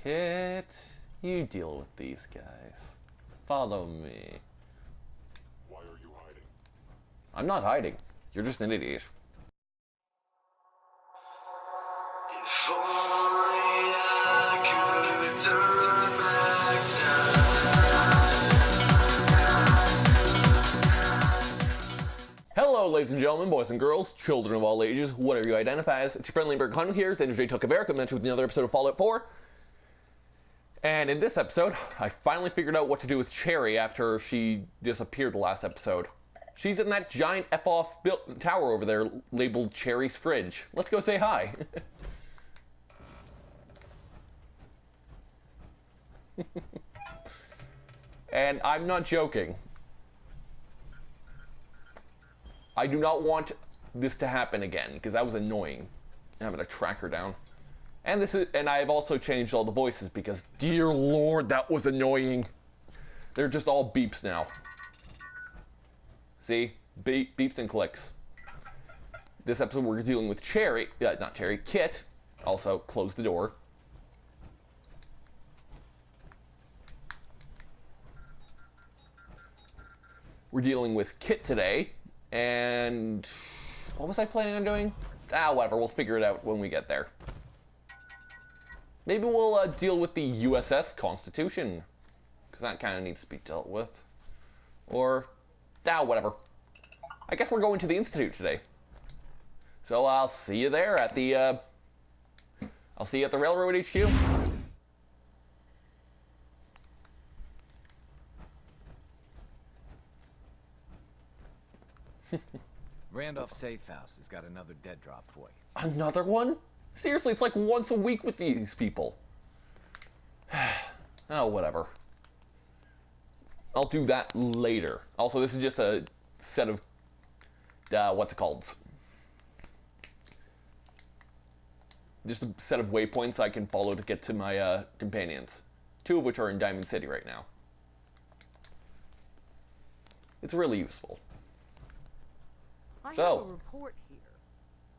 Kit, you deal with these guys. Follow me. Why are you hiding? I'm not hiding. You're just an idiot. If only I could turn back time. Hello, ladies and gentlemen, boys and girls, children of all ages, whatever you identify as. It's your friendly Berg Hunter here. It's Zander Took America, mentioned with another episode of Fallout 4. And in this episode, I finally figured out what to do with Cherry after she disappeared the last episode. She's in that giant F-off tower over there labeled Cherry's Fridge. Let's go say hi. And I'm not joking. I do not want this to happen again, because that was annoying, having to track her down. And I've also changed all the voices, because dear lord, that was annoying. They're just all beeps now. See? Beeps and clicks. This episode we're dealing with Cherry, not Cherry, Kit. Also, close the door. We're dealing with Kit today, and what was I planning on doing? Whatever, we'll figure it out when we get there. Maybe we'll deal with the USS Constitution, because that kind of needs to be dealt with. Or, whatever. I guess we're going to the Institute today. So I'll see you there at the, I'll see you at the Railroad HQ. Randolph Safe House has got another dead drop for you. Another one? Seriously, it's like once a week with these people. Oh, whatever. I'll do that later. Also, this is just a set of, what's it called? Just a set of waypoints I can follow to get to my companions. 2 of which are in Diamond City right now. It's really useful. I have a report here.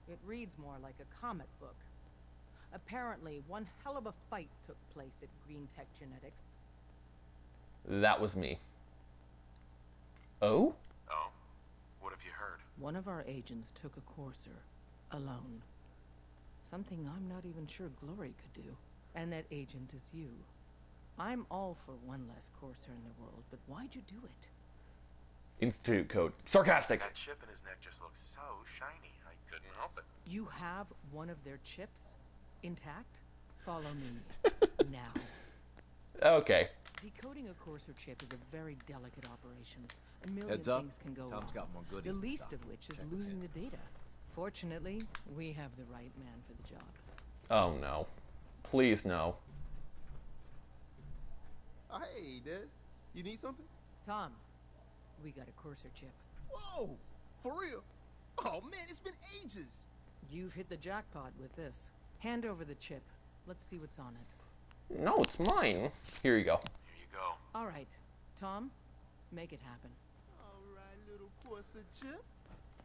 It reads more like a comic book. Apparently, one hell of a fight took place at Green Tech Genetics. That was me. Oh? Oh, what have you heard? One of our agents took a courser, alone. Something I'm not even sure Glory could do. And that agent is you. I'm all for one less courser in the world, but why'd you do it? Institute code. Sarcastic! That chip in his neck just looks so shiny. I couldn't help it. You have one of their chips intact? Follow me. Now. Okay. Decoding a courser chip is a very delicate operation. A million Heads up. things can go Tom's wrong. got more goodies The in least stock. of which is Check losing this the data. Fortunately, we have the right man for the job. Oh no. Please no. Oh, hey, Des. You need something? Tom, we got a courser chip. Whoa! For real? Oh, man, it's been ages. You've hit the jackpot with this. Hand over the chip. Let's see what's on it. No, it's mine. Here you go. Here you go. All right, Tom, make it happen. All right, little courser chip.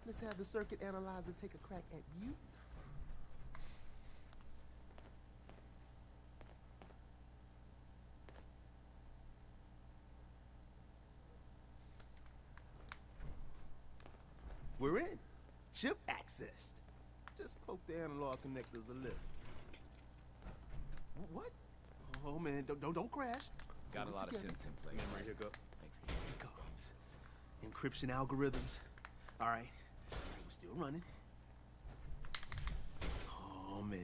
Let's have the circuit analyzer take a crack at you. We're in. Chip accessed. Just poke the analog connectors a little. What? Oh man, don't crash. Got a Hold it lot of together. synths in place. Memory hiccup. Makes the Here it comes. Encryption algorithms. All right, we're still running. Oh man,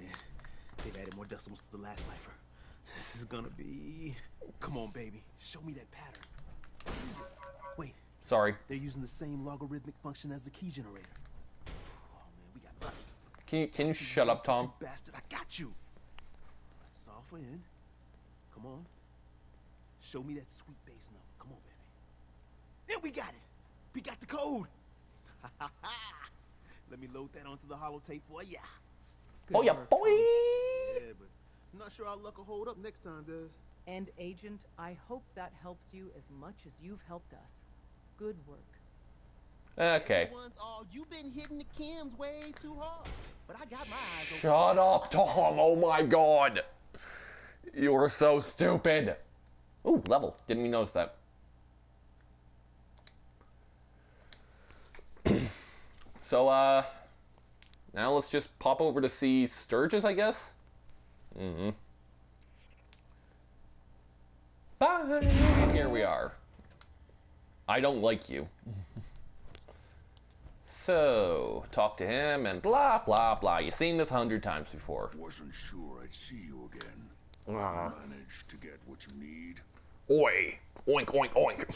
they've added more decimals to the last cipher. This is gonna be. Come on, baby, show me that pattern. What is it? Wait. Sorry. They're using the same logarithmic function as the key generator. Oh man, we got lucky. Can you shut up, Tom? You bastard, I got you. Solve for N. Come on. Show me that sweet bass number. Come on, baby. And we got it. We got the code. Let me load that onto the holotape for ya. Oh yeah, work, boy! Tom. Yeah, but I'm not sure our luck will hold up next time, Des. And Agent, I hope that helps you as much as you've helped us. Good work. Okay. Everyone's all, you've been hitting the chems way too hard. But I got my eyes open. Shut up, Tom! Oh my god! You were so stupid. Ooh, level. Didn't even notice that. So, now let's just pop over to see Sturgis, I guess? Mm-hmm. Bye! And here we are. I don't like you. So, talk to him and blah, blah, blah. You've seen this 100 times before. Wasn't sure I'd see you again. Managed to get what you need. Oi! Oink, oink, oink.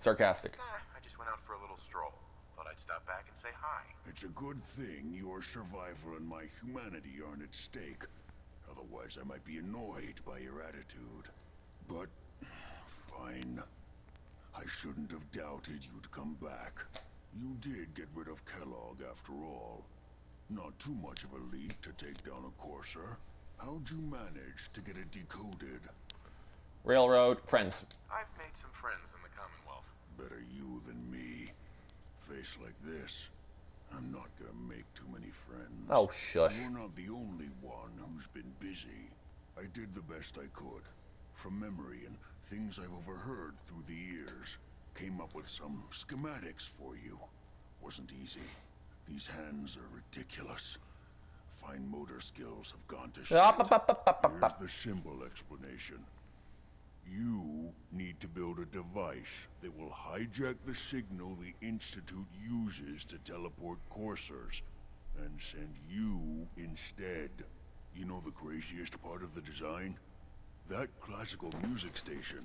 Sarcastic. I just went out for a little stroll. Thought I'd stop back and say hi. It's a good thing your survival and my humanity aren't at stake. Otherwise, I might be annoyed by your attitude. But, fine. I shouldn't have doubted you'd come back. You did get rid of Kellogg after all. Not too much of a leap to take down a courser. How'd you manage to get it decoded? Railroad, friends. I've made some friends in the Commonwealth. Better you than me. Face like this, I'm not gonna make too many friends. Oh, shush. You're not the only one who's been busy. I did the best I could. From memory and things I've overheard through the years. Came up with some schematics for you. Wasn't easy. These hands are ridiculous. Fine motor skills have gone to shit. Here's the simple explanation. You need to build a device that will hijack the signal the Institute uses to teleport coursers, and send you instead. You know the craziest part of the design? That classical music station.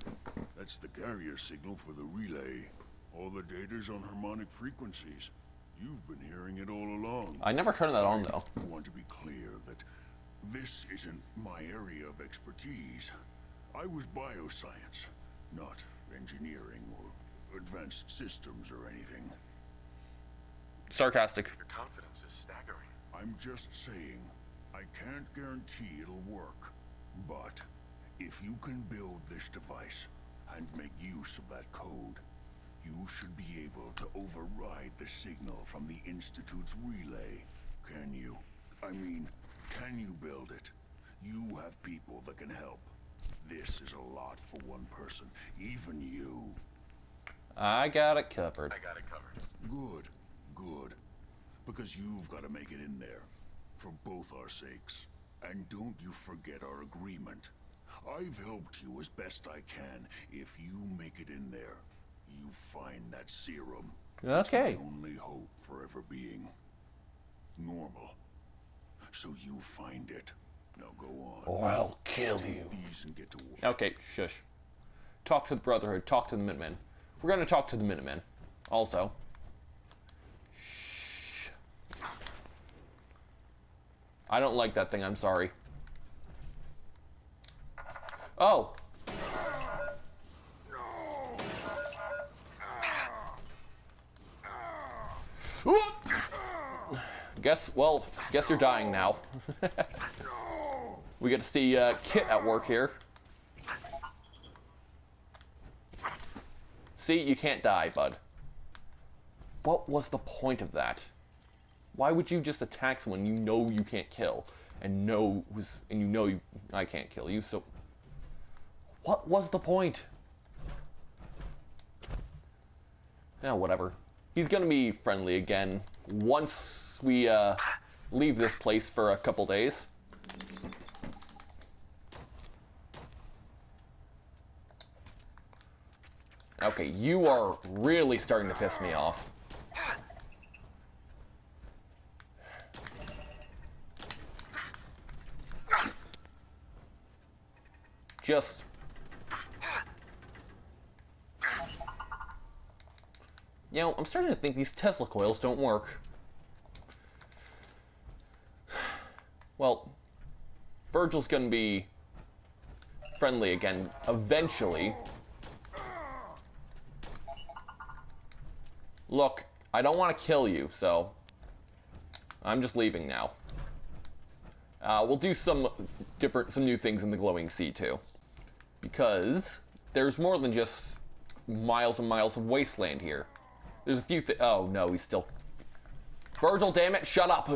That's the carrier signal for the relay. All the data's on harmonic frequencies. You've been hearing it all along. I never turned that on, though. I want to be clear that this isn't my area of expertise. I was bioscience, not engineering or advanced systems or anything. Sarcastic. Your confidence is staggering. I'm just saying, I can't guarantee it'll work, but if you can build this device and make use of that code, you should be able to override the signal from the Institute's relay. Can you? I mean, can you build it? You have people that can help. This is a lot for one person, even you. I got it covered. I got it covered. Good, good. Because you've got to make it in there, for both our sakes. And don't you forget our agreement. I've helped you as best I can. If you make it in there, you find that serum. Okay. It's my only hope for ever being normal. So you find it. Now go on. Or I'll kill Take you. these and get to work. Okay, shush. Talk to the Brotherhood. Talk to the Minutemen. We're gonna talk to the Minutemen. Also. Shh. I don't like that thing, I'm sorry. Oh! Guess you're dying now. We get to see Kit at work here. See, you can't die, bud. What was the point of that? Why would you just attack someone you know you can't kill, and you know I can't kill you? So, what was the point? Yeah, whatever. He's gonna be friendly again once we leave this place for a couple days. Okay, you are really starting to piss me off. Just... You know, I'm starting to think these Tesla coils don't work. Well, Virgil's gonna be friendly again eventually. Look, I don't want to kill you, so I'm just leaving now. We'll do some new things in the glowing sea too, because there's more than just miles and miles of wasteland here. There's a few oh no, he's still... Virgil, damn it, shut up!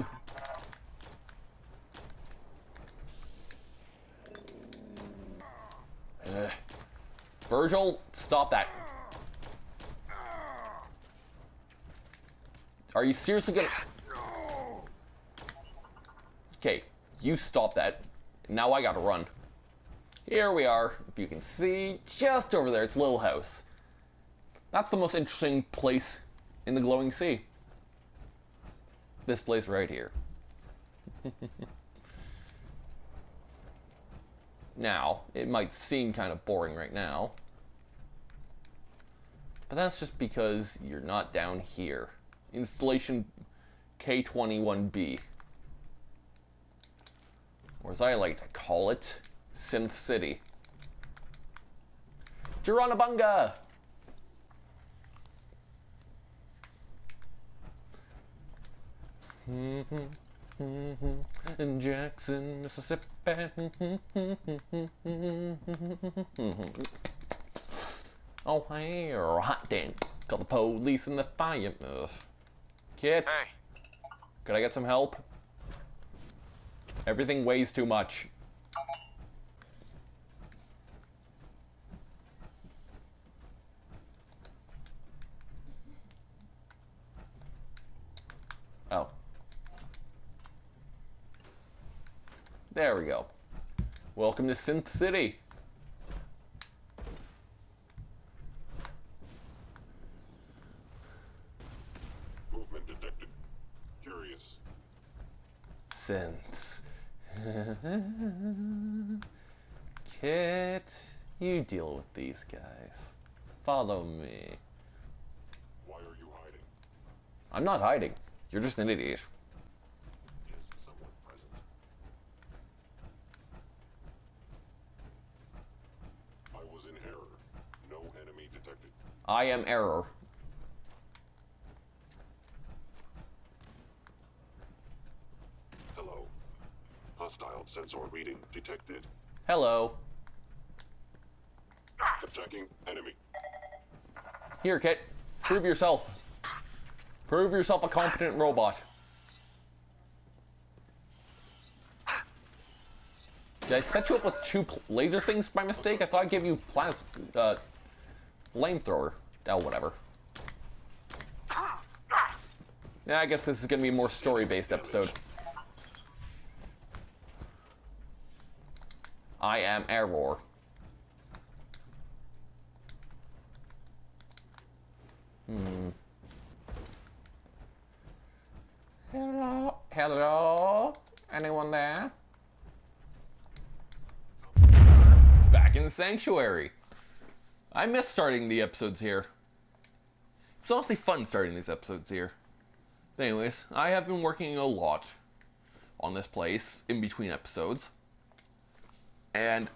Virgil, stop that. Are you seriously gonna... Okay, you stop that. Now I gotta run. Here we are. If you can see, just over there, it's Little House. That's the most interesting place in the glowing sea. This place right here. Now, it might seem kind of boring right now, but that's just because you're not down here. Installation K21B. Or as I like to call it, Synth City. Geronabunga! In Jackson, Mississippi. Oh, hey, hot damn. Call the police and the fire. Kit, Hey, could I get some help? Everything weighs too much. Oh. There we go. Welcome to Synth City. Movement detected. Curious. Synths. Kit, you deal with these guys. Follow me. Why are you hiding? I'm not hiding. You're just an idiot. Is someone present? I was in error. No enemy detected. I am error. Hello. Hostile sensor reading detected. Hello. Attacking enemy. Here, Kit. Prove yourself. Prove yourself a competent robot. Did I set you up with two laser things by mistake? I thought I'd give you flamethrower. Oh, whatever. Yeah, I guess this is gonna be a more story-based episode. I am error. Hello? Hello? Anyone there? Back in the sanctuary. I miss starting the episodes here. It's honestly fun starting these episodes here. Anyways, I have been working a lot on this place in between episodes. And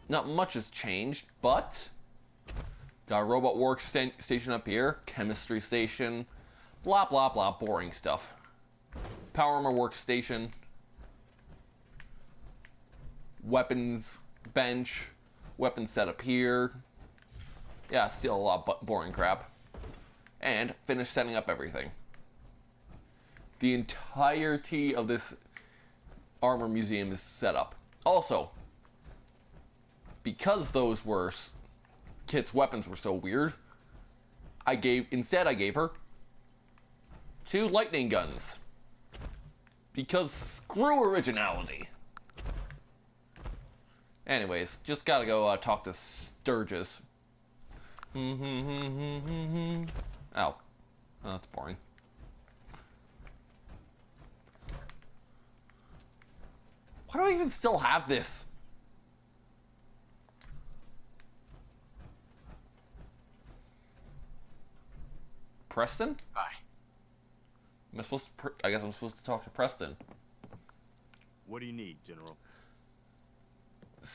not much has changed, but got a robot workstation up here, chemistry station, blah blah blah, boring stuff. Power armor workstation, weapons bench, weapons set up here. Yeah, still a lot of boring crap. And finished setting up everything. The entirety of this armor museum is set up. Also, because those were Kit's weapons were so weird, I gave her 2 lightning guns. Because screw originality. Anyways, just gotta go talk to Sturgis. Oh, that's boring. Why do I even still have this? Preston? hi. Am I supposed to? I guess I'm supposed to talk to Preston. What do you need, General?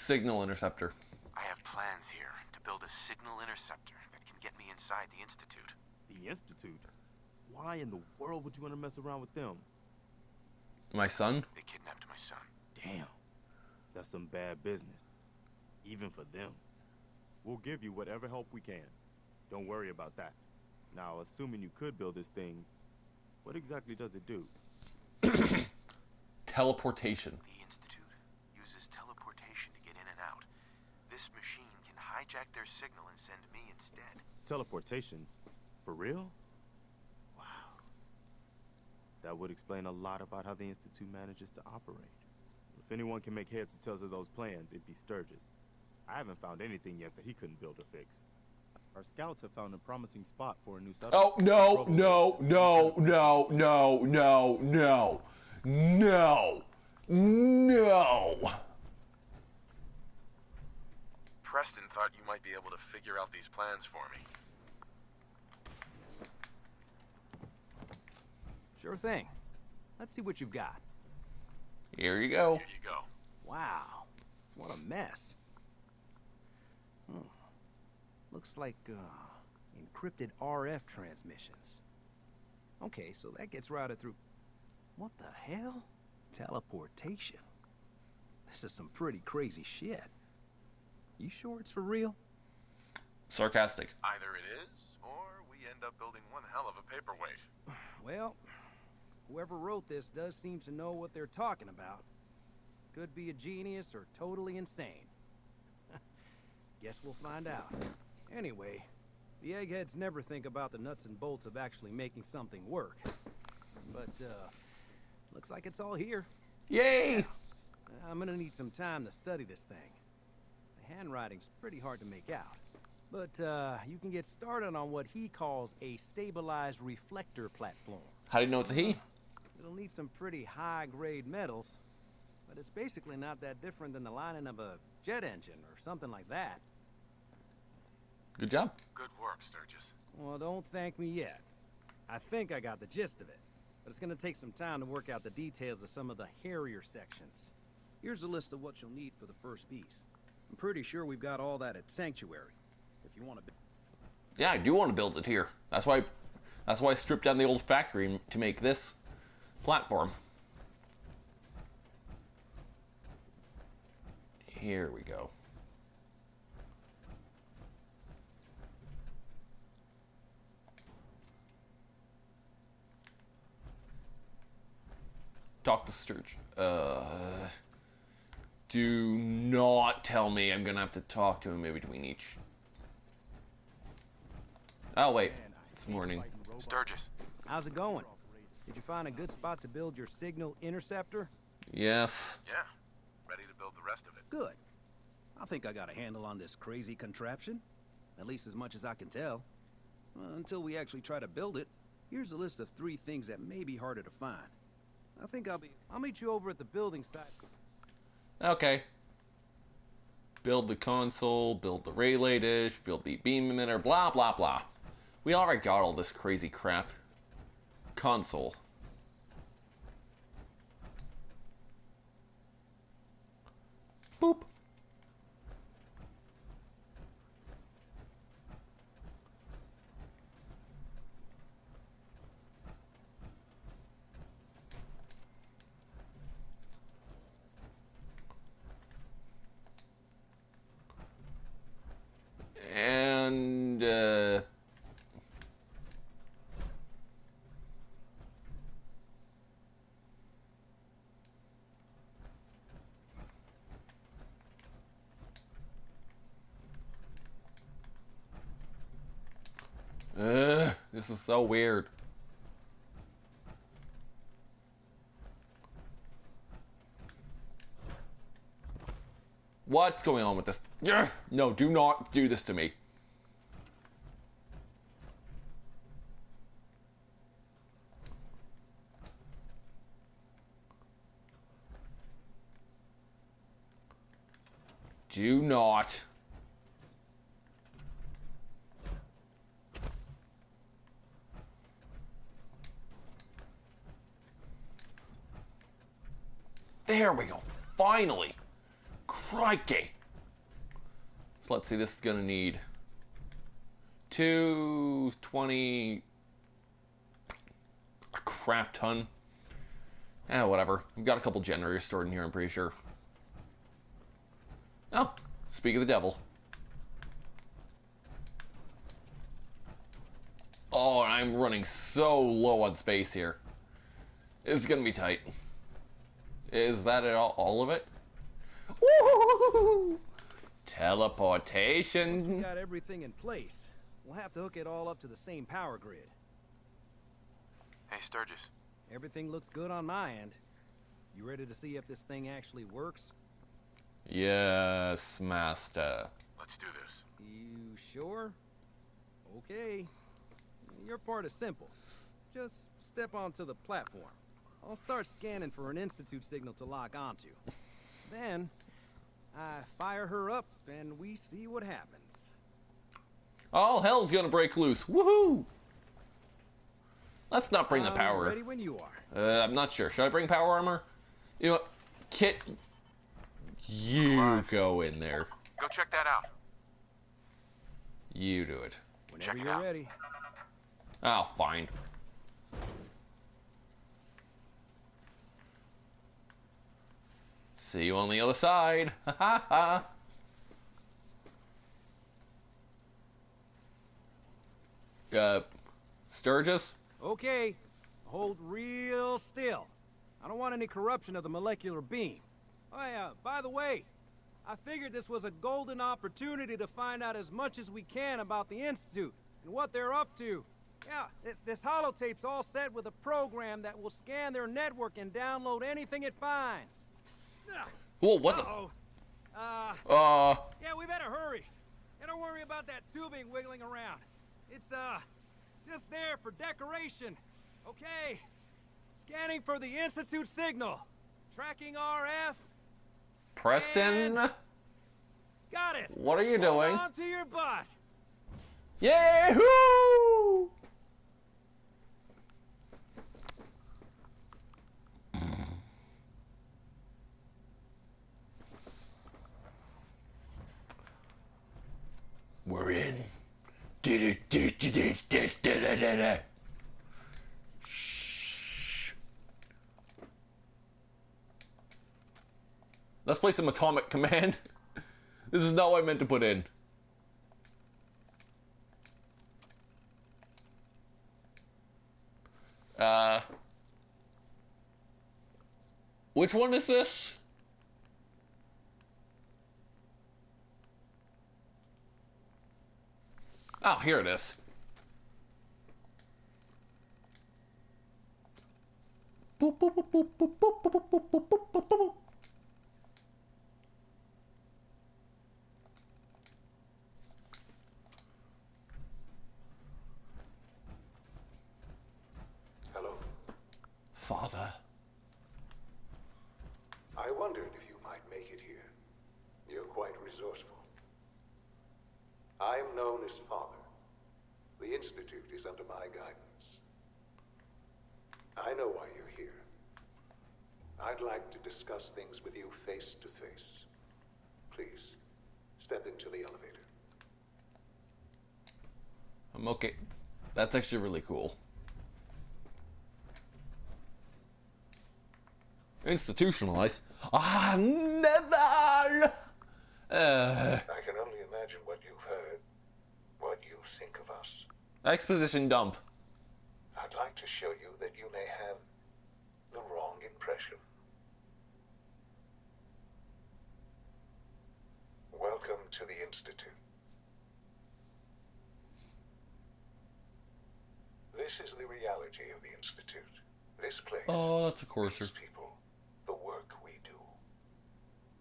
Signal interceptor. I have plans here to build a signal interceptor that can get me inside the Institute. The Institute? Why in the world would you want to mess around with them? My son? They kidnapped my son. Damn. That's some bad business. Even for them. We'll give you whatever help we can. Don't worry about that. Now, assuming you could build this thing, what exactly does it do? Teleportation. The Institute uses teleportation to hijack their signal and send me instead. Teleportation? For real? Wow. That would explain a lot about how the Institute manages to operate. If anyone can make heads or tails of those plans, it'd be Sturgis. I haven't found anything yet that he couldn't build or fix. Our scouts have found a promising spot for a new settlement. Oh, no, no, no, no, no, no, no, no, no. Preston thought you might be able to figure out these plans for me. Sure thing. Let's see what you've got. Here you go. Here you go. Wow, what a mess. Looks like, encrypted RF transmissions. Okay, so that gets routed through... What the hell? Teleportation. This is some pretty crazy shit. You sure it's for real? Sarcastic. Either it is, or we end up building one hell of a paperweight. Well, whoever wrote this does seem to know what they're talking about. Could be a genius or totally insane. Guess we'll find out. Anyway, the eggheads never think about the nuts and bolts of actually making something work. But, looks like it's all here. Yay! I'm gonna need some time to study this thing. The handwriting's pretty hard to make out. But, you can get started on what he calls a stabilized reflector platform. How do you know it's a he? It'll need some pretty high-grade metals, but it's basically not that different than the lining of a jet engine or something like that. Good job. Good work, Sturgis. Well, don't thank me yet. I think I got the gist of it, but it's gonna take some time to work out the details of some of the hairier sections. Here's a list of what you'll need for the first piece. I'm pretty sure we've got all that at Sanctuary. If you want to... Yeah, I do want to build it here. That's why I stripped down the old factory to make this platform. Here we go. Talk to Sturge. Do not tell me I'm gonna have to talk to him in between each. Oh wait, it's morning. Sturgis. How's it going? Did you find a good spot to build your signal interceptor? Yes. Yeah. Ready to build the rest of it. Good. I think I got a handle on this crazy contraption. At least as much as I can tell. Until we actually try to build it, here's a list of 3 things that may be harder to find. I think I'll meet you over at the building site. Okay. Build the console, build the relay dish, build the beam emitter, blah blah blah. We already got all this crazy crap. Console. Boop. And this is so weird. What's going on with this? No, do not do this to me. Do not. There we go. Finally. Crikey. So let's see, this is gonna need 220, a crap ton. Whatever. We've got a couple generators stored in here, I'm pretty sure. Oh, speak of the devil. Oh, I'm running so low on space here. It's gonna be tight. Is that all of it? Woo! Teleportation. Once we got everything in place, we'll have to hook it all up to the same power grid. Hey, Sturgis. Everything looks good on my end. You ready to see if this thing actually works? Yes, master. Let's do this. You sure? Okay. Your part is simple. Just step onto the platform. I'll start scanning for an Institute signal to lock onto. Then, I fire her up and we see what happens. All hell's gonna break loose. Woohoo! Let's not bring the power. Ready when you are. I'm not sure. Should I bring power armor? You know what? Kit, you Alive. go in there. Go check that out. You do it. Whenever Check it you're out. ready. Oh, fine. See you on the other side. Ha ha ha. Sturgis? Okay. Hold real still. I don't want any corruption of the molecular beam. Oh yeah, by the way, I figured this was a golden opportunity to find out as much as we can about the Institute and what they're up to. Yeah, this holotape's all set with a program that will scan their network and download anything it finds. Whoa, what Uh-oh. the? Yeah, we better hurry. And don't worry about that tubing wiggling around. It's, just there for decoration. Okay. Scanning for the Institute signal. Tracking RF. Preston? Got it. What are you doing? Hold on to your butt. Yahoo! We're in. Shh. Let's play some Atomic Command. This is not what I meant to put in. Which one is this? Oh, here it is. Boop, boop, boop, boop, boop, boop, boop, boop, boop, boop, boop, boop. Hello. Father. I wondered if you might make it here. You're quite resourceful. I'm known as Father. The Institute is under my guidance. I know why you're here. I'd like to discuss things with you face to face. Please, step into the elevator. I'm okay. That's actually really cool. Institutionalized? Ah, never! I can only imagine what you've heard, what you think of us. Exposition dump. I'd like to show you that you may have the wrong impression. Welcome to the Institute. This is the reality of the Institute. This place, Oh, that's a courser. these people, the work we do.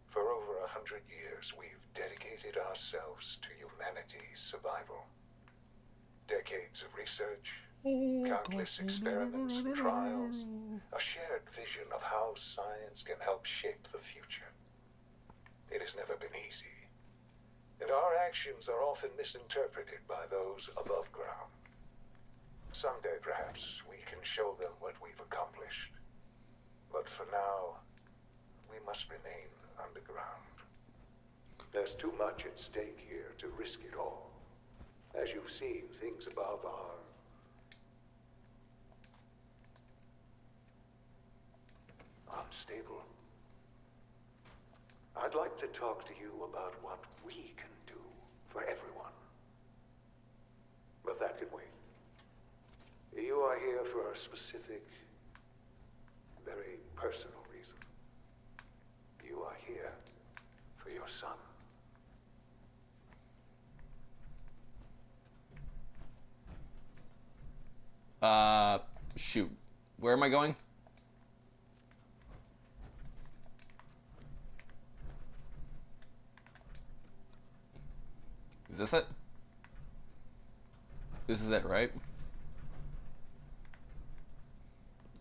For over 100 years, we've dedicated ourselves to humanity's survival. Decades of research, countless experiments and trials, a shared vision of how science can help shape the future. It has never been easy, and our actions are often misinterpreted by those above ground. Someday, perhaps, we can show them what we've accomplished. But for now, we must remain underground. There's too much at stake here to risk it all. As you've seen, things above are unstable. I'd like to talk to you about what we can do for everyone. But that can wait. You are here for a specific, very personal reason. You are here for your son. Shoot. Where am I going? Is this it? This is it, right?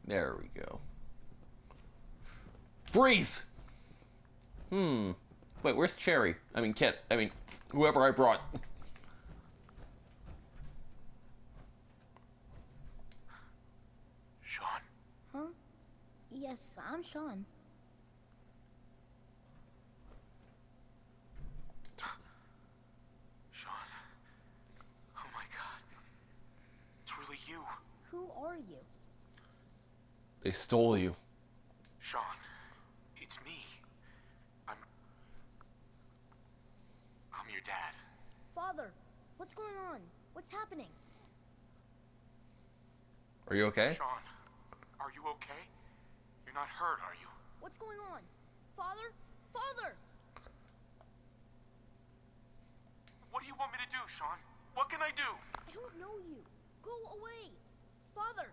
There we go. Freeze! Wait, where's Cherry? I mean, Kit. I mean, whoever I brought. Sean? Huh? Yes, I'm Sean. Sean. Oh my god. It's really you. Who are you? They stole you. Sean. It's me. I'm your dad. Father, what's going on? What's happening? Are you okay? Sean, are you okay? You're not hurt, are you? What's going on? Father? Father! What do you want me to do, Sean? What can I do? I don't know you. Go away. Father!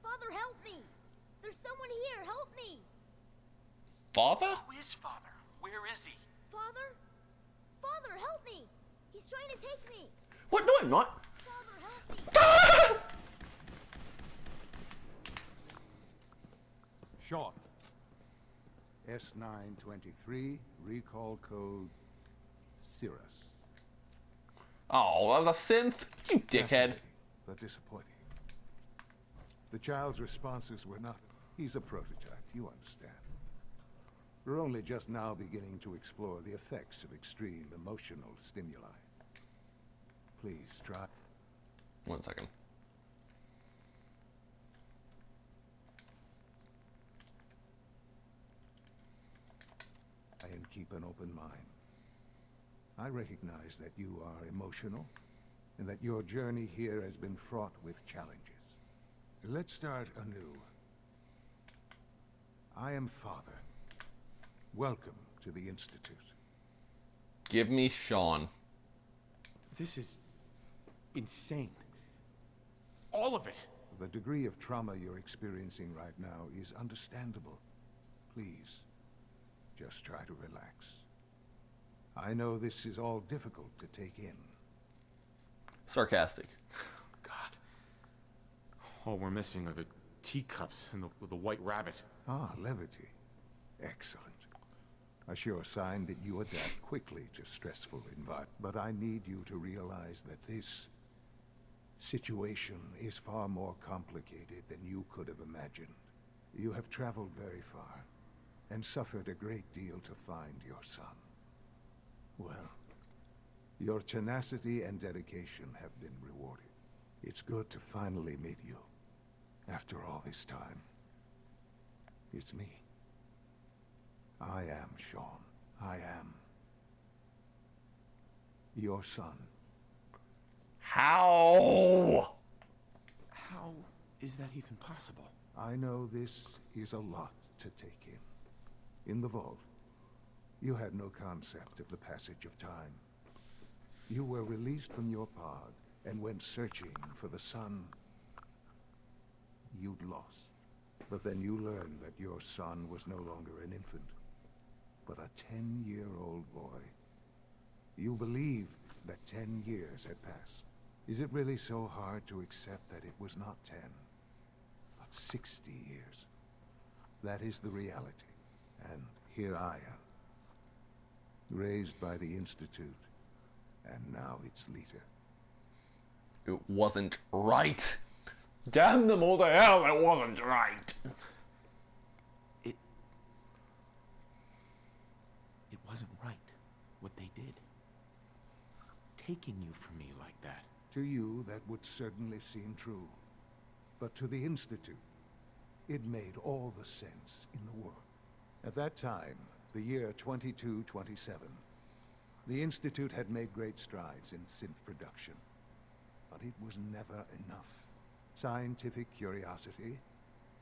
Father, help me! There's someone here. Help me! Father? Who is Father? Where is he? Father? Father, help me! He's trying to take me! What? No, I'm not. Father, help me! Sean. S923, recall code Cirrus. Oh, that was a synth? You dickhead. Fascinating, but disappointing. The child's responses were not... He's a prototype, you understand. We're only just now beginning to explore the effects of extreme emotional stimuli. Please try... 1 second. And keep an open mind. I recognize that you are emotional, and that your journey here has been fraught with challenges. Let's start anew. I am Father. Welcome to the Institute. Give me Sean. This is insane. All of it. The degree of trauma you're experiencing right now is understandable. Please, just try to relax. I know this is all difficult to take in. Sarcastic. God. All we're missing are the teacups and the white rabbit. Ah, levity. Excellent. A sure sign that you adapt quickly to stressful environments. But I need you to realize that this situation is far more complicated than you could have imagined. You have traveled very far, and suffered a great deal to find your son. Well, your tenacity and dedication have been rewarded. It's good to finally meet you, after all this time. It's me. I am Sean. I am your son. How? How is that even possible? I know this is a lot to take in. In the vault, you had no concept of the passage of time. You were released from your pod and went searching for the son you'd lost. But then you learned that your son was no longer an infant, but a 10-year-old boy. You believed that 10 years had passed. Is it really so hard to accept that it was not 10, but 60 years? That is the reality. And here I am, raised by the Institute, and now its leader. It wasn't right. Damn them all to hell, it wasn't right. It wasn't right, what they did. Taking you from me like that. To you, that would certainly seem true. But to the Institute, it made all the sense in the world. At that time, the year 2227, the Institute had made great strides in synth production. But it was never enough. Scientific curiosity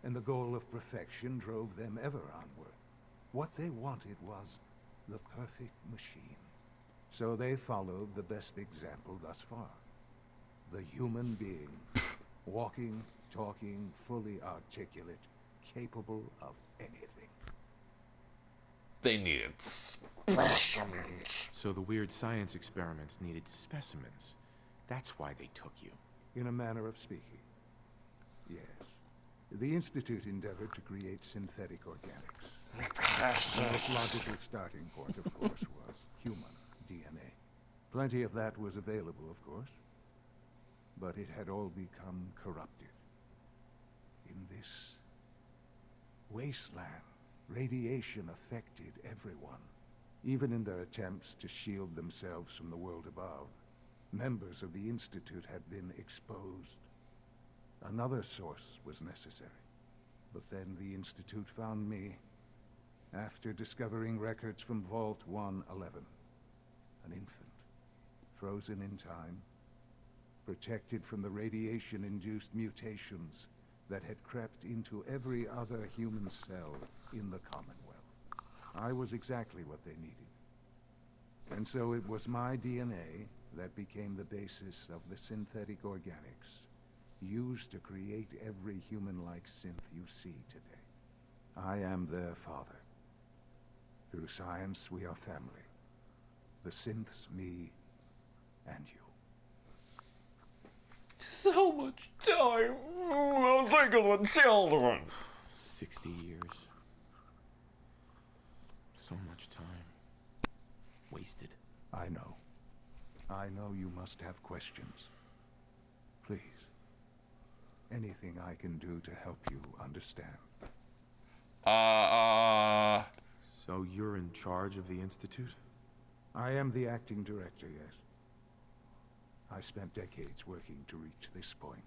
and the goal of perfection drove them ever onward. What they wanted was the perfect machine. So they followed the best example thus far. The human being, walking, talking, fully articulate, capable of anything. They needed specimens. So the weird science experiments needed specimens. That's why they took you. In a manner of speaking, yes. The Institute endeavored to create synthetic organics. The most logical starting point, of course, was human DNA. Plenty of that was available, of course. But it had all become corrupted. In this wasteland, radiation affected everyone. Even in their attempts to shield themselves from the world above, members of the Institute had been exposed. Another source was necessary. But then the Institute found me after discovering records from Vault 111. An infant, frozen in time, protected from the radiation-induced mutations that had crept into every other human cell in the Commonwealth. I was exactly what they needed. And so it was my DNA that became the basis of the synthetic organics used to create every human-like synth you see today. I am their father. Through science, we are family. The synths, me, and you. So much time. I'll think of the children. 60 years. So much time. Wasted. I know. I know you must have questions. Please. Anything I can do to help you understand. So you're in charge of the Institute? I am the acting director, yes. I spent decades working to reach this point.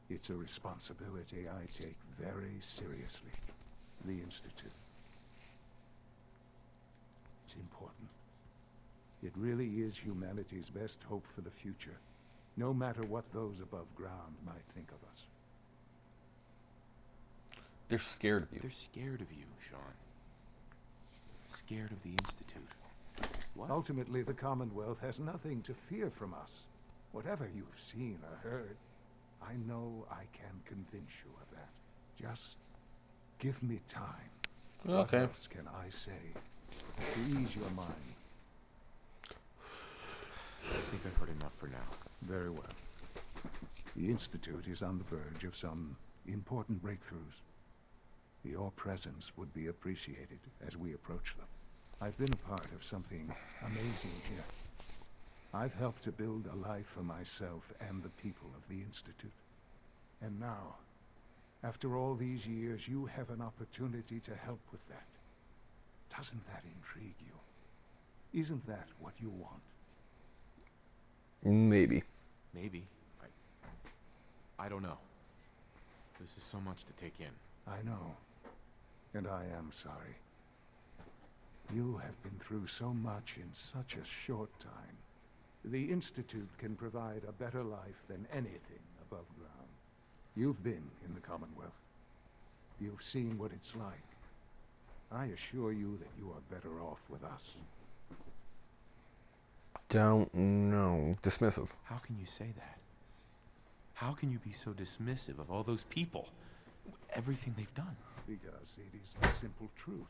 It's a responsibility I take very seriously. The Institute. It's important. It really is humanity's best hope for the future, no matter what those above ground might think of us. They're scared of you. They're scared of you, Sean. Scared of the Institute. What? Ultimately, the Commonwealth has nothing to fear from us. Whatever you've seen or heard, I know I can convince you of that. Just give me time. Okay. What else can I say to ease your mind? I think I've heard enough for now. Very well. The Institute is on the verge of some important breakthroughs. Your presence would be appreciated as we approach them. I've been a part of something amazing here. I've helped to build a life for myself and the people of the Institute. And now, after all these years, you have an opportunity to help with that. Doesn't that intrigue you? Isn't that what you want? Maybe. Maybe. I don't know. This is so much to take in. I know. And I am sorry. You have been through so much in such a short time. The Institute can provide a better life than anything above ground. You've been in the Commonwealth. You've seen what it's like. I assure you that you are better off with us. Don't know. Dismissive. How can you say that? How can you be so dismissive of all those people? Everything they've done? Because it is the simple truth.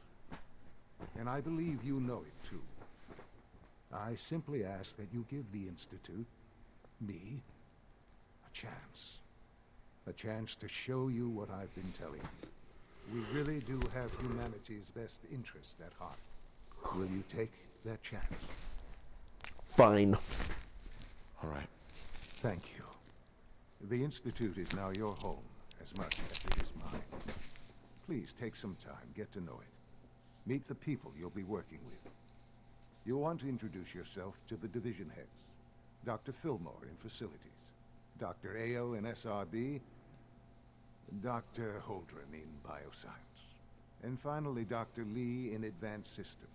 And I believe you know it too. I simply ask that you give the Institute, me, a chance. A chance to show you what I've been telling you. We really do have humanity's best interest at heart. Will you take that chance? Fine. All right. Thank you. The Institute is now your home, as much as it is mine. Please take some time, get to know it. Meet the people you'll be working with. You'll want to introduce yourself to the division heads. Dr. Fillmore in Facilities, Dr. Ayo in SRB, Dr. Holdren in Bioscience, and finally Dr. Lee in Advanced Systems.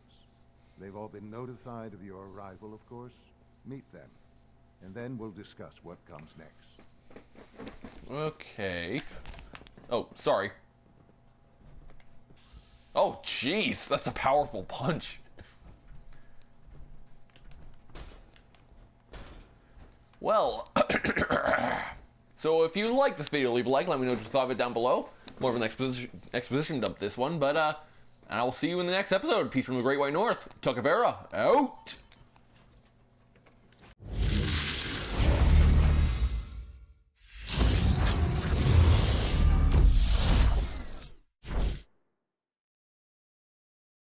They've all been notified of your arrival, of course. Meet them, and then we'll discuss what comes next. Okay. Oh, sorry. Oh, jeez, that's a powerful punch. Well, So if you like this video, leave a like, let me know what you thought of it down below. More of an exposition dump this one, but and I will see you in the next episode. Peace from the Great White North. Tucavera, out!